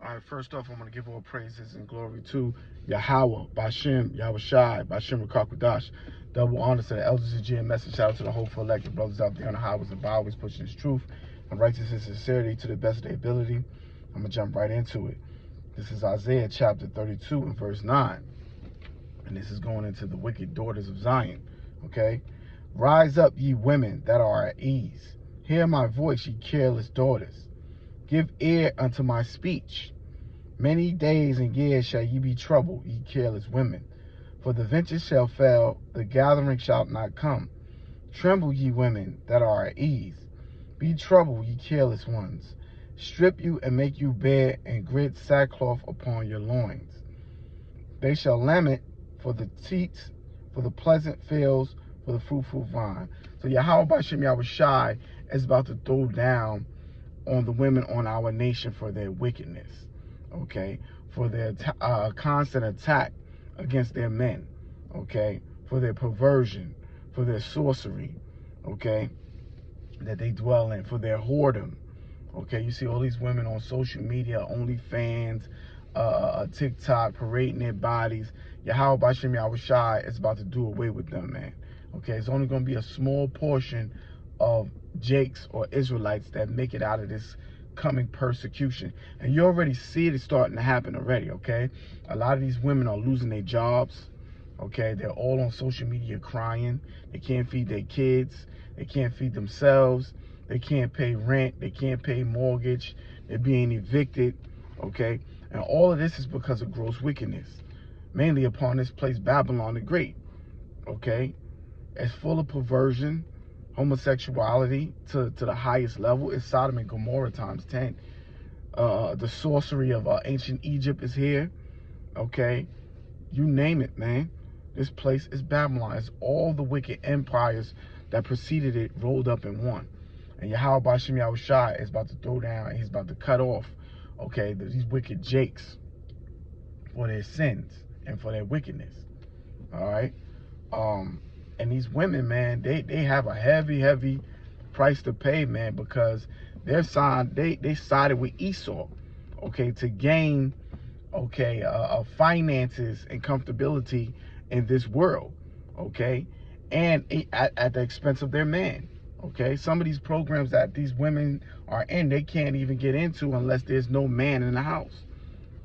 All right, first off, I'm going to give all praises and glory to Yahweh, Bashem, Yahushai, Bashem Rakakwadash. Double honor to the elders of GM message. Shout out to the hopeful elected brothers out there on the highways and byways pushing this truth and righteousness and sincerity to the best of their ability. I'm going to jump right into it. This is Isaiah chapter 32 and verse 9. And this is going into the wicked daughters of Zion. Okay? Rise up, ye women that are at ease. Hear my voice, ye careless daughters. Give ear unto my speech. Many days and years shall ye be troubled, ye careless women. For the venture shall fail, the gathering shall not come. Tremble, ye women that are at ease. Be troubled, ye careless ones. Strip you and make you bare, and grit sackcloth upon your loins. They shall lament for the teats, for the pleasant fields, for the fruitful vine. So Yahweh Bashem Yahushai is about to throw down on the women on our nation for their wickedness, okay, for their constant attack against their men, okay, for their perversion, for their sorcery, okay, that they dwell in, for their whoredom, okay. You see all these women on social media, OnlyFans, TikTok, parading their bodies. Yahweh Bashem Yahushai is about to do away with them, man. Okay, it's only going to be a small portion of Jakes or Israelites that make it out of this coming persecution. And you already see it starting to happen already, okay? A lot of these women are losing their jobs, okay? They're all on social media crying. They can't feed their kids. They can't feed themselves. They can't pay rent. They can't pay mortgage. They're being evicted, okay? And all of this is because of gross wickedness, mainly upon this place, Babylon the Great, okay? It's full of perversion, homosexuality to the highest level. It's Sodom and Gomorrah times 10. The sorcery of ancient Egypt is here, okay? You name it, man. This place is Babylon. It's all the wicked empires that preceded it rolled up in one. And Yahweh Bashem Yahushai is about to throw down, and he's about to cut off, okay, these wicked jakes for their sins and for their wickedness, all right? And these women, man, they have a heavy price to pay, man, because they sided with Esau, okay, to gain, okay, finances and comfortability in this world, okay, and at the expense of their man, okay. Some of these programs that these women are in, they can't even get into unless there's no man in the house,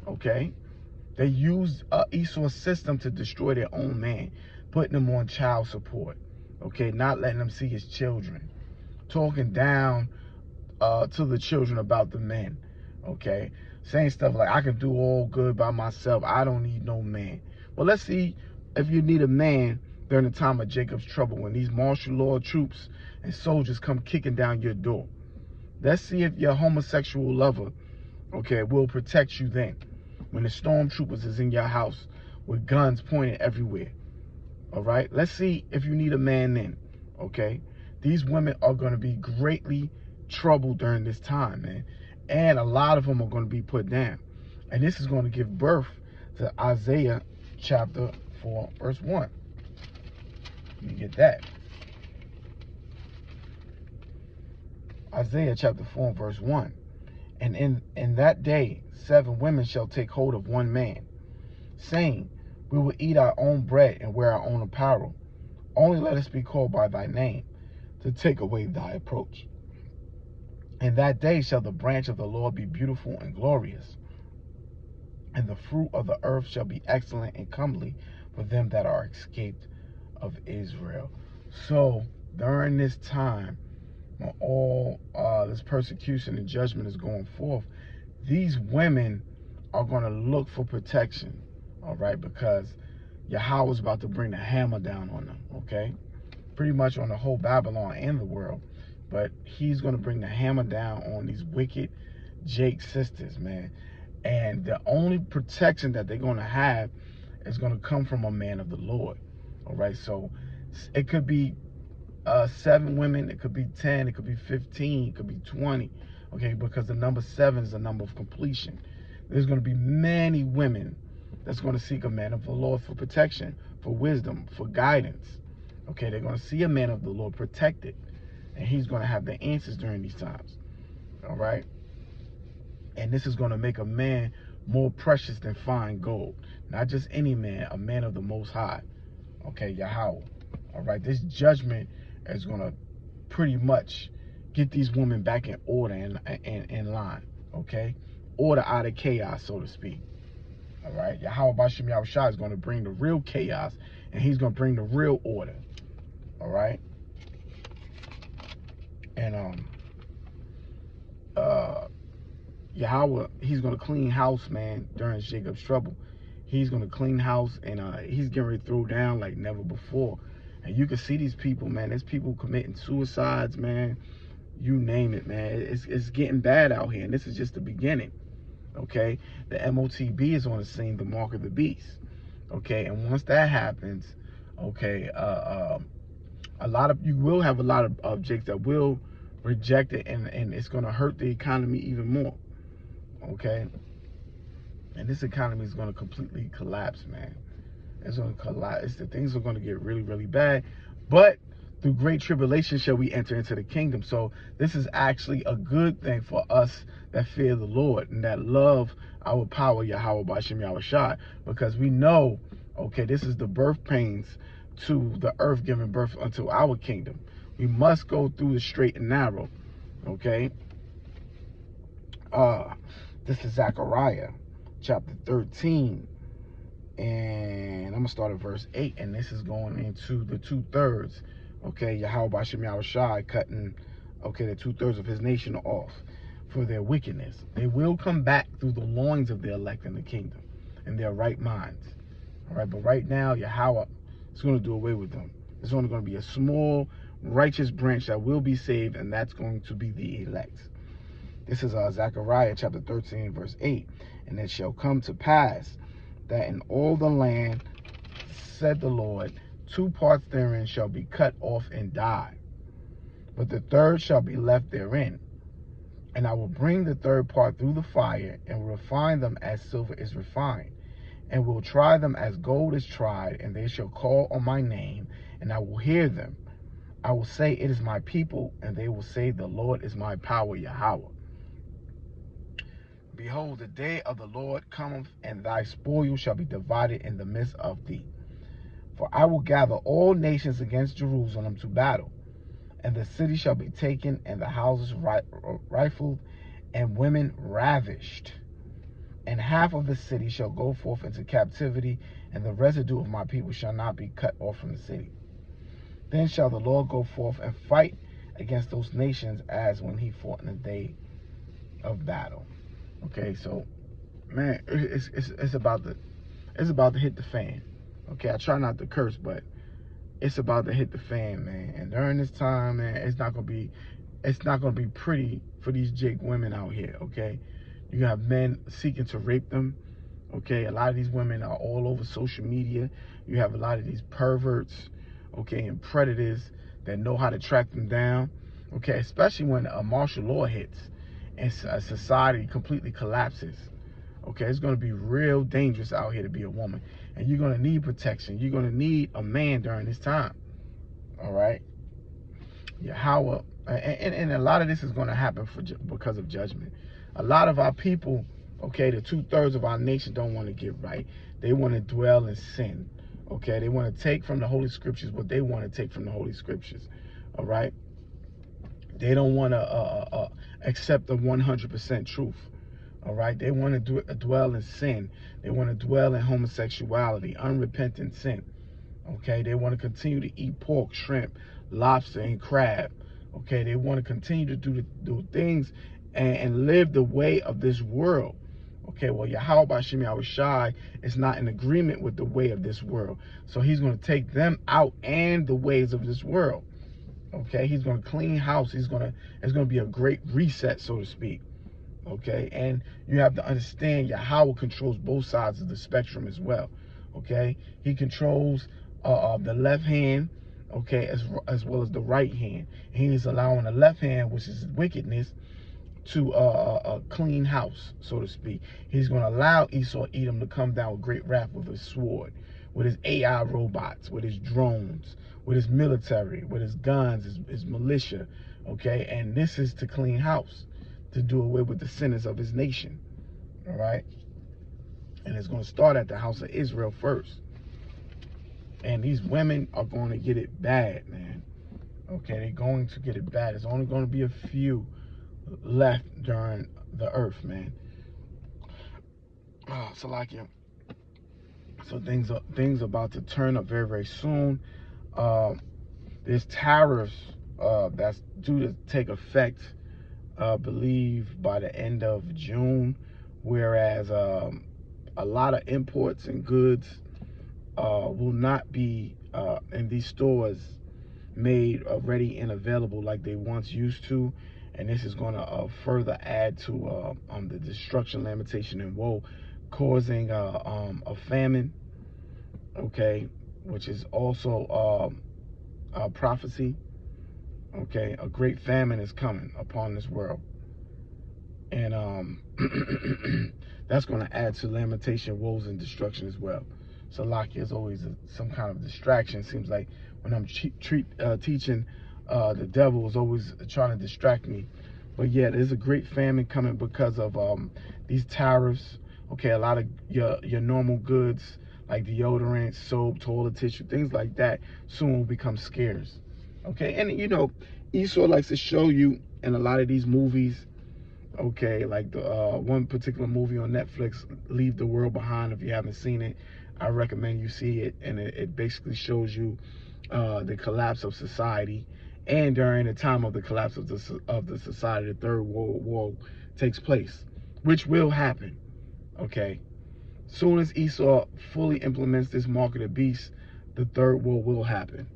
okay. They use Esau's system to destroy their own man, putting them on child support, okay, not letting them see his children, talking down to the children about the men, okay, saying stuff like, I can do all good by myself, I don't need no man. Well, let's see if you need a man during the time of Jacob's trouble, when these martial law troops and soldiers come kicking down your door. Let's see if your homosexual lover, okay, will protect you then, when the stormtroopers is in your house with guns pointed everywhere. All right, let's see if you need a man then, okay? These women are going to be greatly troubled during this time, man. And a lot of them are going to be put down. And this is going to give birth to Isaiah chapter 4, verse 1. Let me get that. Isaiah chapter 4, verse 1. And in that day, 7 women shall take hold of one man, saying, we will eat our own bread and wear our own apparel. Only let us be called by thy name, to take away thy approach. In that day shall the branch of the Lord be beautiful and glorious, and the fruit of the earth shall be excellent and comely for them that are escaped of Israel. So during this time, when all this persecution and judgment is going forth, these women are going to look for protection, all right, because Yahweh is about to bring the hammer down on them, okay, pretty much on the whole Babylon and the world. But he's going to bring the hammer down on these wicked Jake sisters, man. And the only protection that they're going to have is going to come from a man of the Lord, all right. So it could be 7 women, it could be 10, it could be 15, it could be 20, okay, because the number 7 is the number of completion. There's going to be many women that's going to seek a man of the Lord for protection, for wisdom, for guidance, okay. They're going to see a man of the Lord protected, and he's going to have the answers during these times, all right. And this is going to make a man more precious than fine gold. Not just any man, a man of the Most High. Okay, Yahweh. All right, this judgment is going to pretty much get these women back in order and in line. Okay, order out of chaos, so to speak. All right, Yahweh Bashem Yahushua is going to bring the real chaos, and he's going to bring the real order. All right, and Yahweh, he's going to clean house, man, during Jacob's trouble. He's going to clean house, and he's getting ready to throw down like never before. And you can see these people, man. There's people committing suicides, man. You name it, man. It's getting bad out here, and this is just the beginning. Okay, the MOTB is on the scene, the mark of the beast. Okay, and once that happens, okay, you will have a lot of objects that will reject it, and it's going to hurt the economy even more. Okay, and this economy is going to completely collapse, man. It's going to collapse. Things are going to get really, really bad. But through great tribulation shall we enter into the kingdom. So this is actually a good thing for us that fear the Lord and that love our power, Yahweh Bashem Yahushua, because we know, okay, this is the birth pains to the earth giving birth unto our kingdom. We must go through the straight and narrow. Okay. This is Zechariah chapter 13. And I'm going to start at verse 8. And this is going into the 2/3. Okay, Yahweh Bashem Yahushua cutting, okay, the 2/3 of his nation off for their wickedness. They will come back through the loins of their elect in the kingdom in their right minds. All right, but right now, Yahweh is going to do away with them. There's only going to be a small righteous branch that will be saved, and that's going to be the elect. This is Zechariah chapter 13, verse 8. And it shall come to pass that in all the land, said the Lord, 2 parts therein shall be cut off and die, but the third shall be left therein. And I will bring the third part through the fire, and will refine them as silver is refined, and will try them as gold is tried, and they shall call on my name, and I will hear them. I will say, it is my people, and they will say, the Lord is my power, Yahweh. Behold, the day of the Lord cometh, and thy spoil shall be divided in the midst of thee. For I will gather all nations against Jerusalem to battle, and the city shall be taken, and the houses rifled, and women ravished. And half of the city shall go forth into captivity, and the residue of my people shall not be cut off from the city. Then shall the Lord go forth and fight against those nations as when he fought in the day of battle. Okay, so man, it's about to hit the fan. Okay, I try not to curse, but it's about to hit the fan, man. And during this time, man, it's not gonna be pretty for these Jake women out here. Okay, you have men seeking to rape them. Okay, a lot of these women are all over social media. You have a lot of these perverts, okay, and predators that know how to track them down. Okay, especially when a martial law hits and a society completely collapses. Okay, it's going to be real dangerous out here to be a woman, and you're going to need protection. You're going to need a man during this time. All right, Yahweh, and a lot of this is going to happen because of judgment. A lot of our people, okay, the 2/3 of our nation don't want to get right. They want to dwell in sin. Okay, they want to take from the Holy Scriptures what they want to take from the Holy Scriptures. All right, they don't want to accept the 100% truth. All right, they want to dwell in sin. They want to dwell in homosexuality, unrepentant sin. Okay, they want to continue to eat pork, shrimp, lobster, and crab. Okay, they want to continue to do things and live the way of this world. Okay, well, Yahweh Bashem Yahushua is not in agreement with the way of this world. So he's going to take them out and the ways of this world. Okay, he's going to clean house. It's going to be a great reset, so to speak. Okay, and you have to understand Yahweh controls both sides of the spectrum as well. Okay, he controls the left hand, okay, as well as the right hand. He is allowing the left hand, which is wickedness, to clean house, so to speak. He's going to allow Esau Edom to come down with great wrath with his sword, with his AI robots, with his drones, with his military, with his guns, his militia. Okay, and this is to clean house. to do away with the sinners of his nation. All right? And it's going to start at the house of Israel first. And these women are going to get it bad, man. Okay, they're going to get it bad. There's only going to be a few left during the earth, man. Salakia. So things about to turn up very, very soon. There's tariffs that's due to take effect, believe by the end of June, whereas a lot of imports and goods will not be in these stores made ready and available like they once used to, and this is going to further add to the destruction, lamentation, and woe, causing a famine, okay, which is also a prophecy. Okay, a great famine is coming upon this world, and that's going to add to lamentation, woes, and destruction as well. So Salakia is always some kind of distraction. Seems like when I'm teaching, the devil is always trying to distract me. But yeah, there's a great famine coming because of these tariffs. Okay, a lot of your normal goods like deodorant, soap, toilet tissue, things like that soon will become scarce. Okay, and you know, Esau likes to show you in a lot of these movies, okay, like the one particular movie on Netflix, Leave the World Behind. If you haven't seen it, I recommend you see it. And it basically shows you the collapse of society, and during the time of the collapse of the society, the Third World War takes place, which will happen. Okay, soon as Esau fully implements this mark of the beast, the Third War will happen.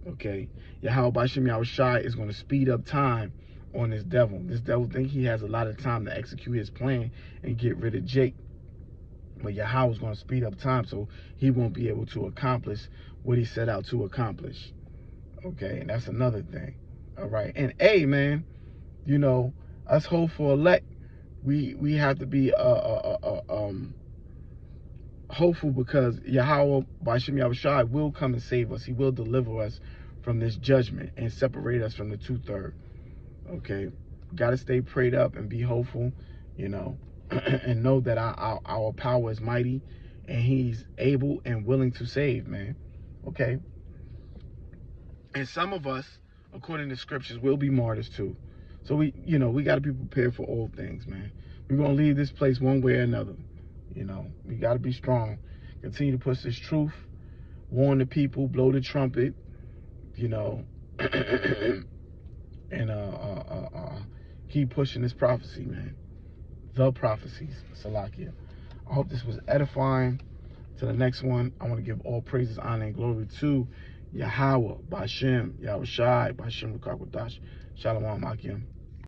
Okay, Yahweh Bashim Yahushai is going to speed up time on this devil. This devil thinks he has a lot of time to execute his plan and get rid of Jake. But Yahweh is going to speed up time so he won't be able to accomplish what he set out to accomplish. Okay, and that's another thing. All right, and hey, man, you know, us hopeful elect, we have to be hopeful, because Yahweh Bashim Yahushai will come and save us. He will deliver us from this judgment and separate us from the 2/3. Okay, got to stay prayed up and be hopeful, you know, and know that our power is mighty, and he's able and willing to save, man. Okay, and some of us, according to scriptures, will be martyrs too. So we got to be prepared for all things, man. We're gonna leave this place one way or another. You know, we got to be strong, continue to push this truth, warn the people, blow the trumpet, you know, and keep pushing this prophecy, man. The prophecies, Salakia. I hope this was edifying. To the next one, I want to give all praises, honor, and glory to Yahweh, Bashem, Yahushai, Bashem Rukakwadash, Shalom Akim.